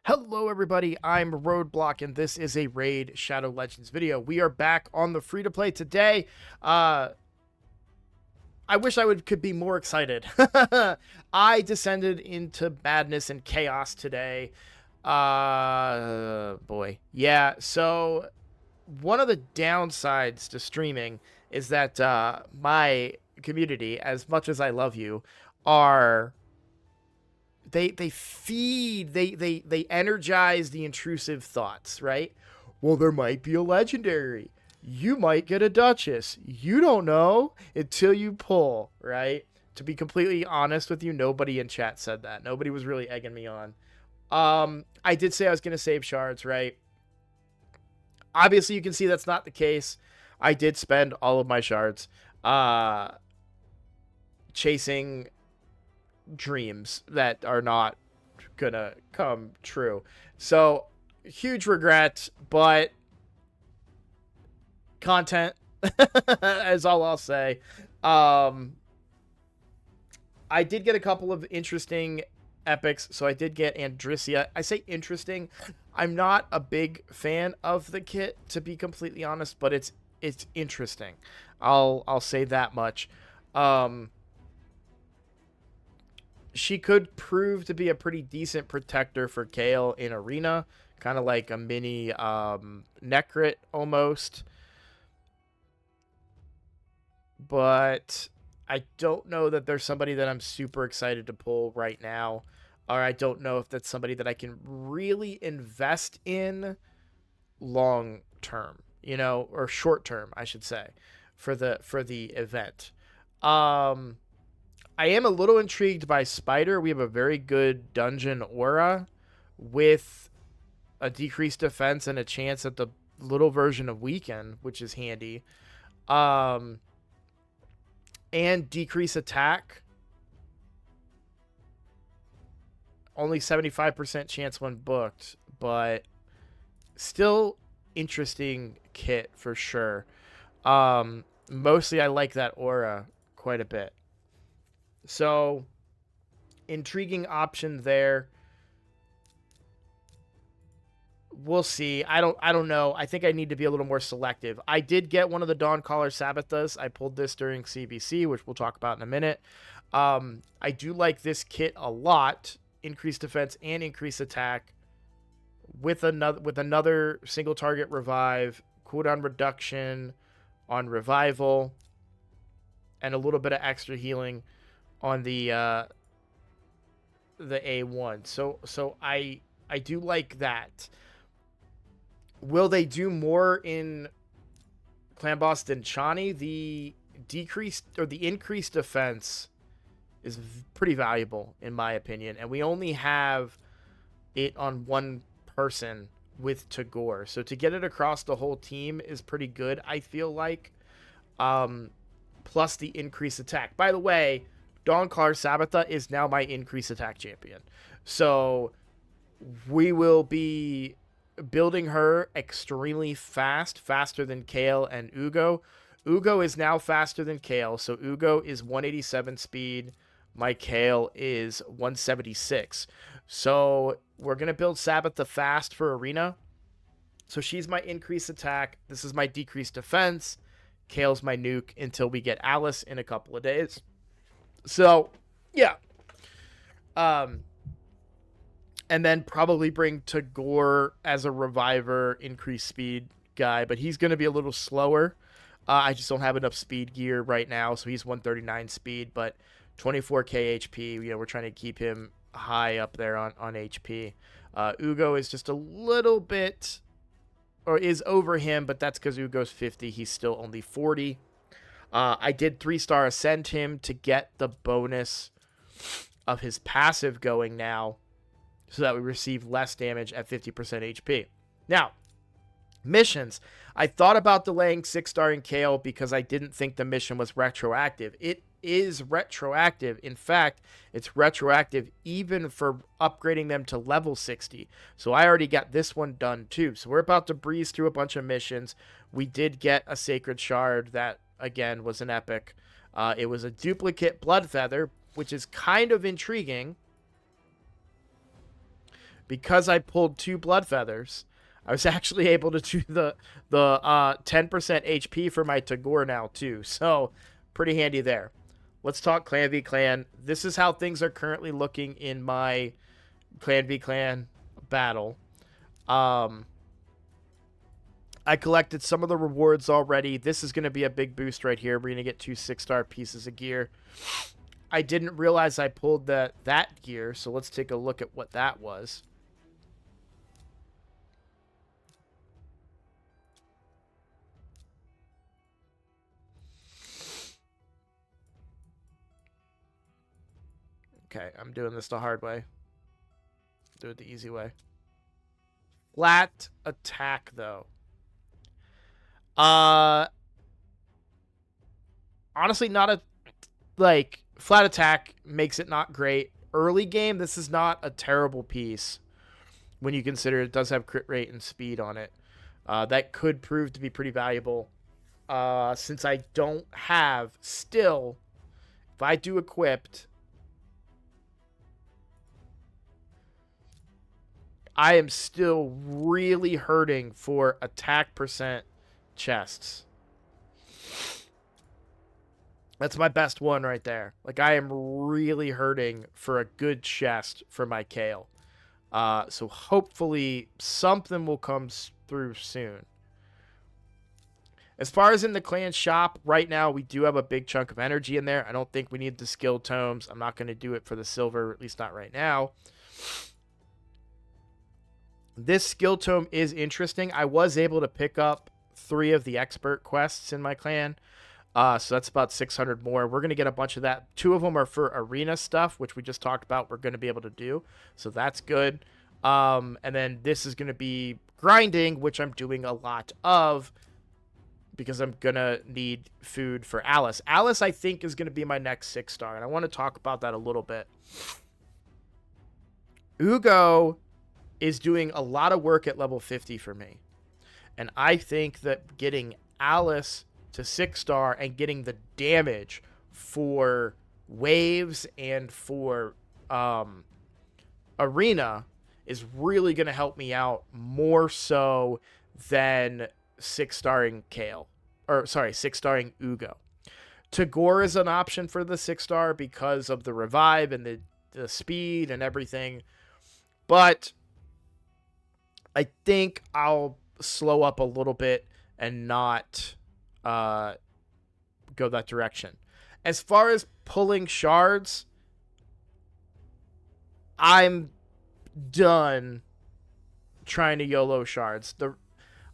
Hello everybody, I'm Roadblock and this is a Raid Shadow Legends video. We are back on the free-to-play today. I wish could be more excited. I descended into madness and chaos today. Boy. Yeah, so one of the downsides to streaming is that my community, as much as I love you, are they energize the intrusive thoughts, right? Well, there might be a legendary. You might get a Duchess. You don't know until you pull, right? To be completely honest with you, nobody in chat said that. Nobody was really egging me on. I did say I was going to save shards, right? Obviously, you can see that's not the case. I did spend all of my shards chasing dreams that are not gonna come true. So huge regret, but content is all I'll say. I did get a couple of interesting epics. So I did get Andrissia. I say interesting. I'm not a big fan of the kit, to be completely honest, but it's interesting. I'll say that much. She could prove to be a pretty decent protector for Kale in Arena. Kind of like a mini Necrit almost. But I don't know that there's somebody that I'm super excited to pull right now. Or I don't know if that's somebody that I can really invest in long term, you know, or short term, I should say, for the event. I am a little intrigued by Spider. We have a very good dungeon aura with a decreased defense and a chance at the little version of Weaken, which is handy. And decrease attack. Only 75% chance when booked, but still interesting kit for sure. Mostly I like that aura quite a bit. So, intriguing option there. We'll see. I don't know. I think I need to be a little more selective. I did get one of the Dawncaller Sabbathas. I pulled this during CBC, which we'll talk about in a minute. I do like this kit a lot. Increased defense and increased attack with another single target revive, cooldown reduction on revival, and a little bit of extra healing on the A1. So I do like that. Will they do more in Clan Boss than Chani? The decreased or the increased defense is pretty valuable in my opinion, and we only have it on one person with Gore. So to get it across the whole team is pretty good, I feel like. Plus the increased attack. By the way, Dawncaller Sabbatha is now my increased attack champion. So we will be building her extremely fast, faster than Kale and Ugo. Ugo is now faster than Kale, so Ugo is 187 speed. My Kale is 176. So we're going to build Sabbatha fast for Arena. So she's my increased attack. This is my decreased defense. Kale's my nuke until we get Alice in a couple of days. So, yeah. And then probably bring Gore as a reviver, increased speed guy. But he's going to be a little slower. I just don't have enough speed gear right now. So he's 139 speed, but 24k HP. You know, we're trying to keep him high up there on HP. Ugo is just a little bit, or is over him, but that's because Ugo's 50. He's still only 40. I did 3-star ascend him to get the bonus of his passive going now, so that we receive less damage at 50% HP. Now, missions. I thought about delaying 6-starring Kale because I didn't think the mission was retroactive. It is retroactive. In fact, it's retroactive even for upgrading them to level 60. So I already got this one done too. So we're about to breeze through a bunch of missions. We did get a Sacred Shard that, again, was an epic. It was a duplicate Blood Feather, which is kind of intriguing because I pulled 2 blood feathers, I was actually able to do the 10% HP for my Tagore now too. So pretty handy there. Let's talk clan v clan. This is how things are currently looking in my clan v clan battle. I collected some of the rewards already. This is going to be a big boost right here. We're going to get 2 6-star pieces of gear. I didn't realize I pulled that gear, so let's take a look at what that was. Okay, I'm doing this the hard way. Do it the easy way. Flat attack, though. Honestly, not a... Like, flat attack makes it not great. Early game, this is not a terrible piece when you consider it does have crit rate and speed on it. That could prove to be pretty valuable. Since I don't have still, if I do equipped, I am still really hurting for attack percent chests. That's my best one right there. Like, I am really hurting for a good chest for my Kale. So hopefully something will come through soon. As far as in the clan shop, right now we do have a big chunk of energy in there. I don't think we need the skill tomes. I'm not going to do it for the silver, at least not right now. This skill tome is interesting. I was able to pick up 3 of the expert quests in my clan. So that's about 600 more. We're going to get a bunch of that. 2 of them are for arena stuff, which we just talked about we're going to be able to do. So that's good. And then this is going to be grinding, which I'm doing a lot of because I'm going to need food for Alice. Alice, I think, is going to be my next 6-star, and I want to talk about that a little bit. Ugo is doing a lot of work at level 50 for me. And I think that getting Alice to 6-star and getting the damage for waves and for arena is really going to help me out more so than 6-starring Kale. Or, sorry, 6-starring Ugo. Tagore is an option for the 6-star because of the revive and the speed and everything. But I think I'll slow up a little bit and not go that direction. As far as pulling shards, I'm done trying to YOLO shards.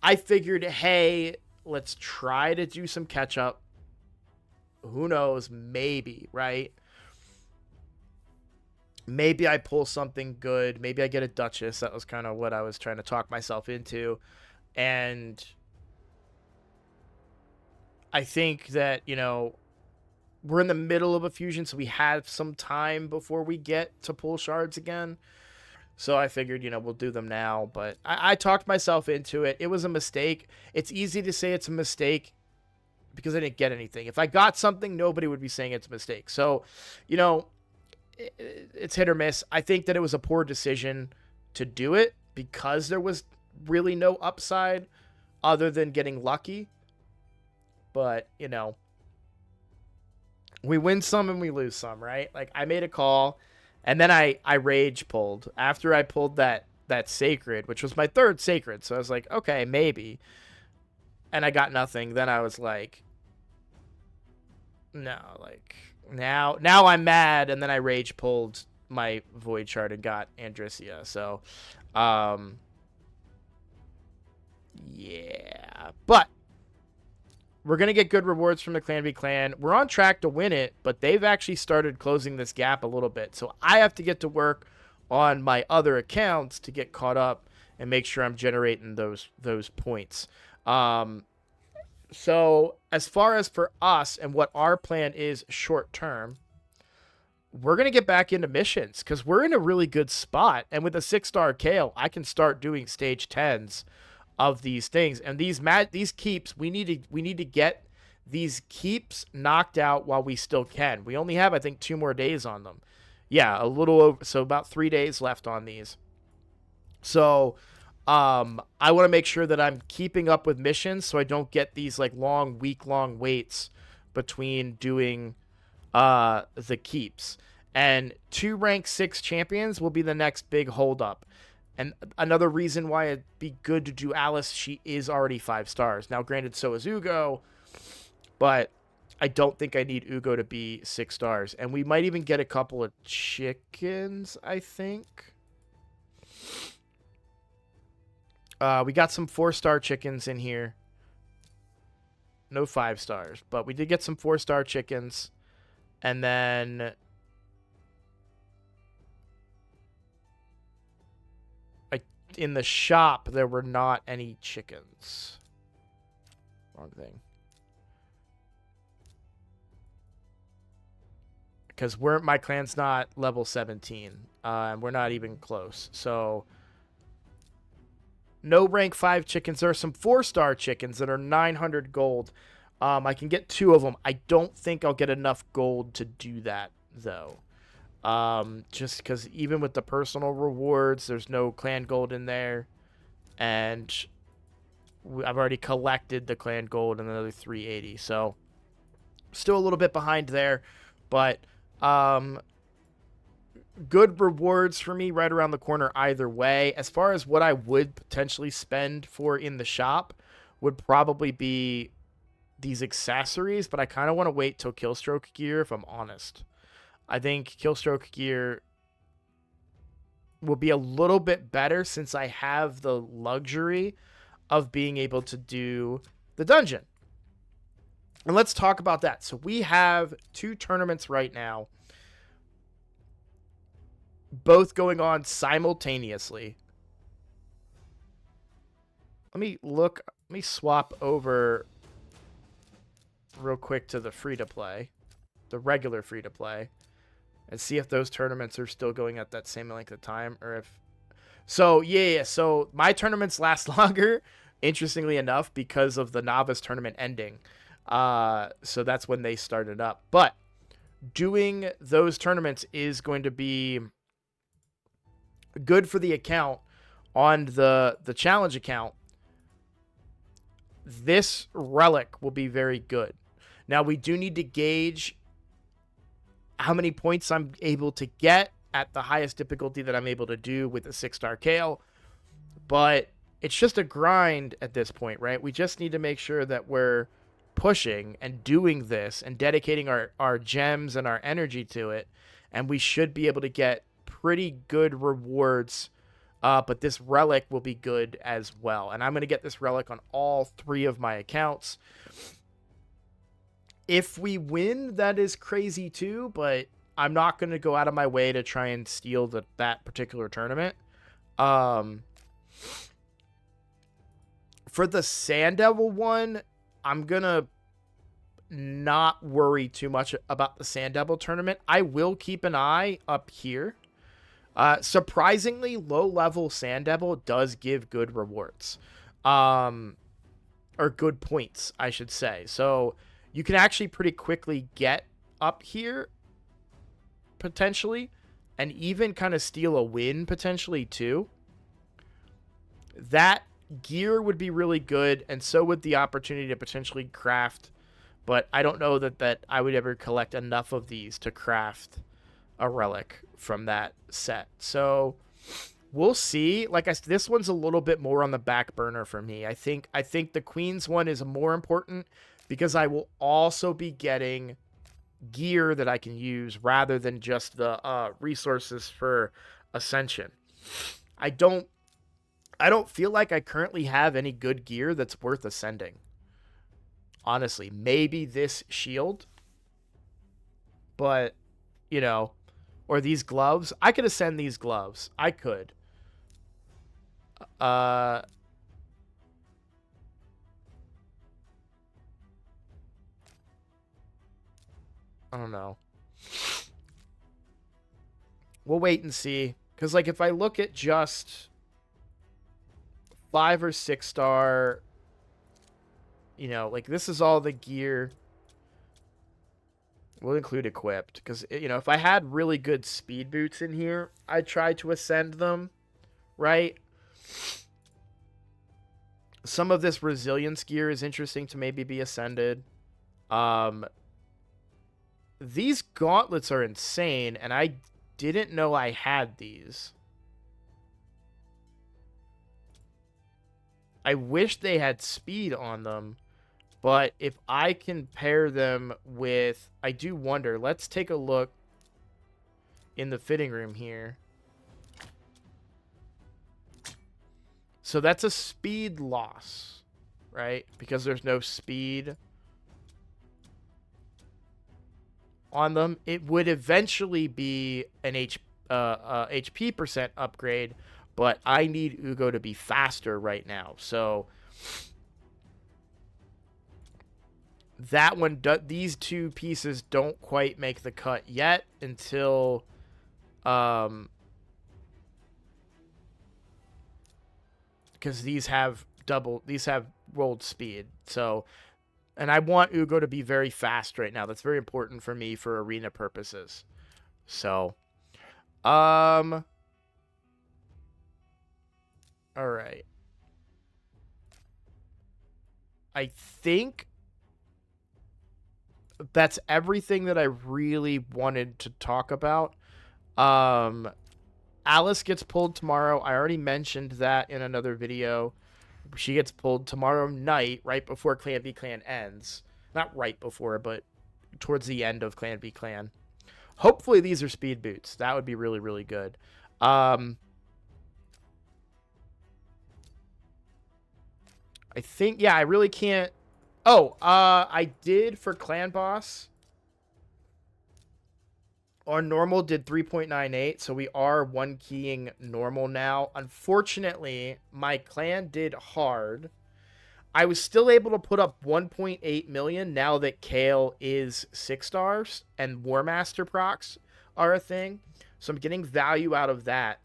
I figured, hey, let's try to do some catch up. Who knows? Maybe, right? Maybe I pull something good. Maybe I get a Duchess. That was kind of what I was trying to talk myself into. And I think that, you know, we're in the middle of a fusion, so we have some time before we get to pull shards again. So I figured, you know, we'll do them now. But I talked myself into it. It was a mistake. It's easy to say it's a mistake because I didn't get anything. If I got something, nobody would be saying it's a mistake. So, you know, it's hit or miss. I think that it was a poor decision to do it because there was really no upside other than getting lucky. But, you know, we win some and we lose some, right? Like, I made a call, and then I rage pulled. After I pulled that sacred, which was my 3rd sacred, so I was like, okay, maybe. And I got nothing. Then I was like, no, like, now I'm mad, and then I rage pulled my void shard and got Andrissia. So, yeah. But we're going to get good rewards from the Clan v Clan. We're on track to win it, but they've actually started closing this gap a little bit. So I have to get to work on my other accounts to get caught up and make sure I'm generating those points. So as far as for us and what our plan is short term, we're going to get back into missions because we're in a really good spot. And with a 6-star Kale, I can start doing stage 10s of these things. And these keeps, we need to get these keeps knocked out while we still can. We only have, I think, 2 more days on them. Yeah, a little over, so about 3 days left on these. So I want to make sure that I'm keeping up with missions so I don't get these like long week-long waits between doing the keeps. And 2 rank 6 champions will be the next big holdup. And another reason why it'd be good to do Alice, she is already 5 stars. Now, granted, so is Ugo, but I don't think I need Ugo to be 6 stars. And we might even get a couple of chickens, I think. We got some 4-star chickens in here. No 5 stars, but we did get some 4-star chickens. And then in the shop, there were not any chickens. Wrong thing. Because my clan's not level 17. And we're not even close. So no rank 5 chickens. There are some 4-star chickens that are 900 gold. I can get 2 of them. I don't think I'll get enough gold to do that, though. Just because even with the personal rewards, there's no clan gold in there. And I've already collected the clan gold and another 380. So still a little bit behind there. But good rewards for me right around the corner either way. As far as what I would potentially spend for in the shop would probably be these accessories, but I kind of want to wait till Killstroke gear, if I'm honest. I think Killstroke gear will be a little bit better since I have the luxury of being able to do the dungeon. And let's talk about that. So we have 2 tournaments right now, both going on simultaneously. Let me swap over real quick to the free-to-play, the regular free-to-play, and see if those tournaments are still going at that same length of time, or if... So, yeah, so my tournaments last longer, interestingly enough, because of the novice tournament ending. So that's when they started up. But doing those tournaments is going to be good for the account on the challenge account. This relic will be very good. Now, we do need to gauge how many points I'm able to get at the highest difficulty that I'm able to do with a 6-star Kale. But it's just a grind at this point, right? We just need to make sure that we're pushing and doing this and dedicating our gems and our energy to it. And we should be able to get pretty good rewards. But this relic will be good as well. And I'm going to get this relic on all 3 of my accounts. If we win, that is crazy too, but I'm not going to go out of my way to try and steal that particular tournament. For the Sand Devil one, I'm going to not worry too much about the Sand Devil tournament. I will keep an eye up here. Surprisingly, low-level Sand Devil does give good rewards. Or good points, I should say. So you can actually pretty quickly get up here, potentially, and even kind of steal a win, potentially, too. That gear would be really good, and so would the opportunity to potentially craft, but I don't know that I would ever collect enough of these to craft a relic from that set. So we'll see. Like I said, this one's a little bit more on the back burner for me. I think the Queen's one is more important because I will also be getting gear that I can use rather than just the resources for Ascension. I don't feel like I currently have any good gear that's worth ascending. Honestly, maybe this shield, but you know, or these gloves. I could ascend these gloves. I could. I don't know. We'll wait and see. Because, like, if I look at just 5 or 6 star, you know, like, this is all the gear. We'll include equipped. Because, you know, if I had really good speed boots in here, I'd try to ascend them, right? Some of this resilience gear is interesting to maybe be ascended. Um, these gauntlets are insane, and I didn't know I had these. I wish they had speed on them, but if I can pair them with... I do wonder. Let's take a look in the fitting room here. So that's a speed loss, right? Because there's no speed on them. It would eventually be an HP percent upgrade, but I need Ugo to be faster right now. So that one, these two pieces don't quite make the cut yet until because these have rolled speed. So, and I want Ugo to be very fast right now. That's very important for me for arena purposes. So, all right. I think that's everything that I really wanted to talk about. Alice gets pulled tomorrow. I already mentioned that in another video. She gets pulled tomorrow night, right before Clan v Clan ends. Not right before, but towards the end of Clan v Clan. Hopefully these are speed boots. That would be really, really good. I think, yeah, I really can't... Oh, I did for Clan Boss. Our normal did 3.98, so we are one keying normal now. Unfortunately, my clan did hard. I was still able to put up 1.8 million now that Kale is 6 stars and War Master procs are a thing. So I'm getting value out of that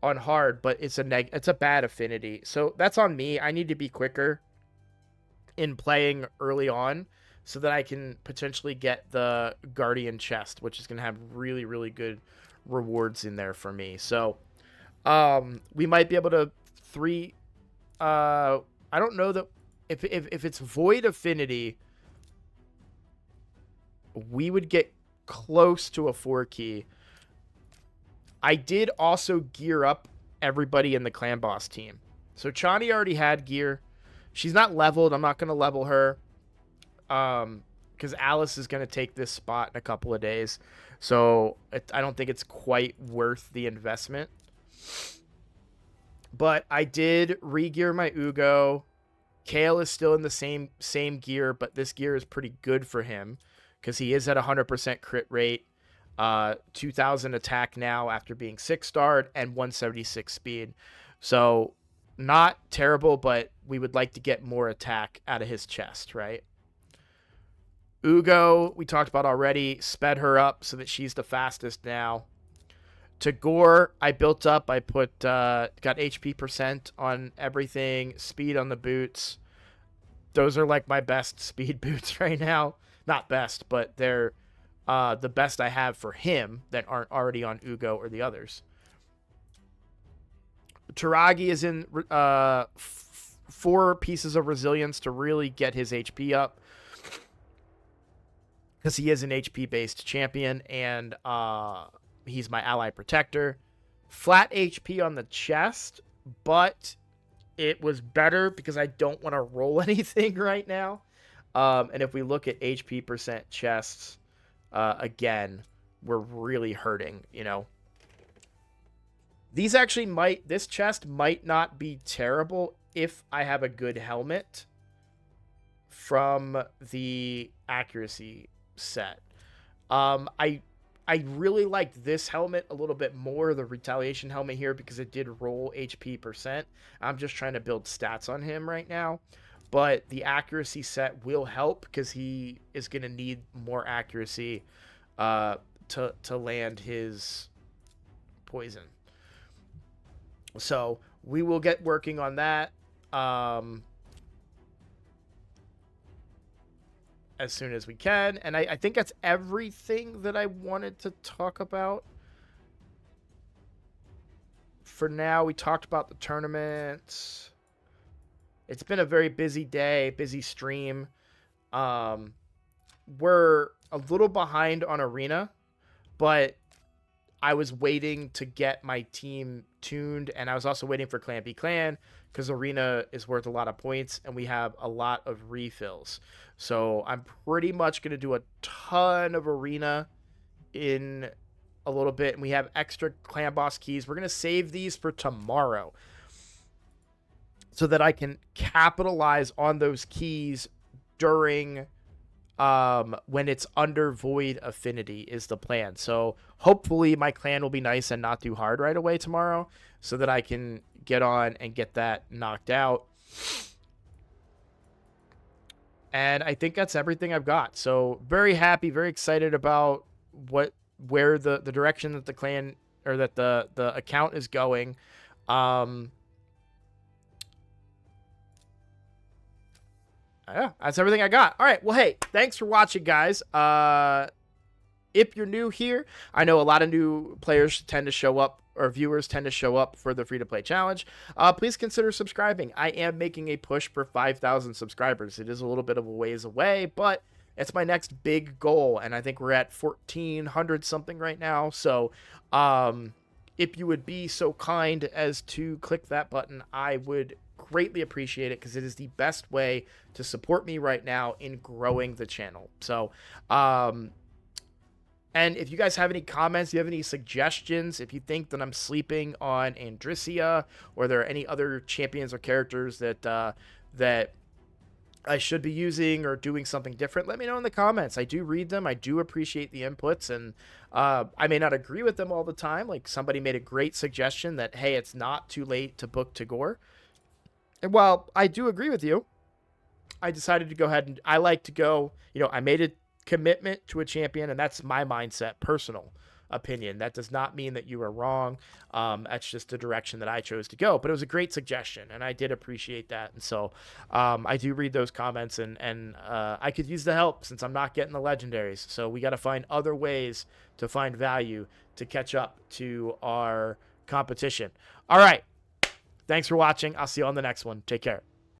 on hard, but it's a bad affinity. So that's on me. I need to be quicker in playing early on so that I can potentially get the Guardian chest, which is going to have really, really good rewards in there for me. So we might be able to I don't know that if it's Void Affinity, we would get close to a 4 key. I did also gear up everybody in the Clan Boss team. So Chani already had gear. She's not leveled. I'm not going to level her. Because Alice is going to take this spot in a couple of days. So I don't think it's quite worth the investment. But I did re-gear my Ugo. Kale is still in the same gear, but this gear is pretty good for him because he is at 100% crit rate. 2,000 attack now after being 6-starred and 176 speed. So not terrible, but we would like to get more attack out of his chest, right? Ugo, we talked about already, sped her up so that she's the fastest now. To Gore, I built up. I put got HP percent on everything, speed on the boots. Those are like my best speed boots right now. Not best, but they're the best I have for him that aren't already on Ugo or the others. Taragi is in 4 pieces of resilience to really get his HP up, because he is an HP-based champion, and he's my ally protector. Flat HP on the chest, but it was better because I don't want to roll anything right now. And if we look at HP percent chests, again, we're really hurting, you know. These actually this chest might not be terrible if I have a good helmet from the accuracy set. I really liked this helmet a little bit more, the retaliation helmet here, because it did roll HP percent. I'm just trying to build stats on him right now. But the accuracy set will help because he is going to need more accuracy to land his poison. So we will get working on that as soon as we can. And I think that's everything that I wanted to talk about for now. We talked about the tournament. It's been a very busy day, busy stream. Um, we're a little behind on Arena, but I was waiting to get my team tuned, and I was also waiting for Clan B Clan because Arena is worth a lot of points, and we have a lot of refills. So I'm pretty much going to do a ton of Arena in a little bit, and we have extra Clan Boss keys. We're going to save these for tomorrow so that I can capitalize on those keys during when it's under Void Affinity is the plan. So hopefully my clan will be nice and not too hard right away tomorrow so that I can get on and get that knocked out. And I think that's everything I've got. So very happy, very excited about where the direction that the clan or that the account is going. Yeah, that's everything I got. All right. Well, hey, thanks for watching, guys. If you're new here, I know a lot of new players tend to show up, or viewers tend to show up for the free-to-play challenge. Please consider subscribing. I am making a push for 5,000 subscribers. It is a little bit of a ways away, but it's my next big goal, and I think we're at 1,400 something right now. So, if you would be so kind as to click that button, I would greatly appreciate it because it is the best way to support me right now in growing the channel. So, and if you guys have any comments, you have any suggestions, if you think that I'm sleeping on Andrissia or there are any other champions or characters that that I should be using or doing something different, let me know in the comments. I do read them. I do appreciate the inputs, and I may not agree with them all the time. Like somebody made a great suggestion that, hey, it's not too late to book to Gore. And while I do agree with you, I decided to go ahead and I like to go, I made a commitment to a champion, and that's my mindset, personal opinion. That does not mean that you are wrong. That's just the direction that I chose to go. But it was a great suggestion, and I did appreciate that. And so I do read those comments, and I could use the help since I'm not getting the legendaries. So we got to find other ways to find value to catch up to our competition. All right. Thanks for watching. I'll see you on the next one. Take care.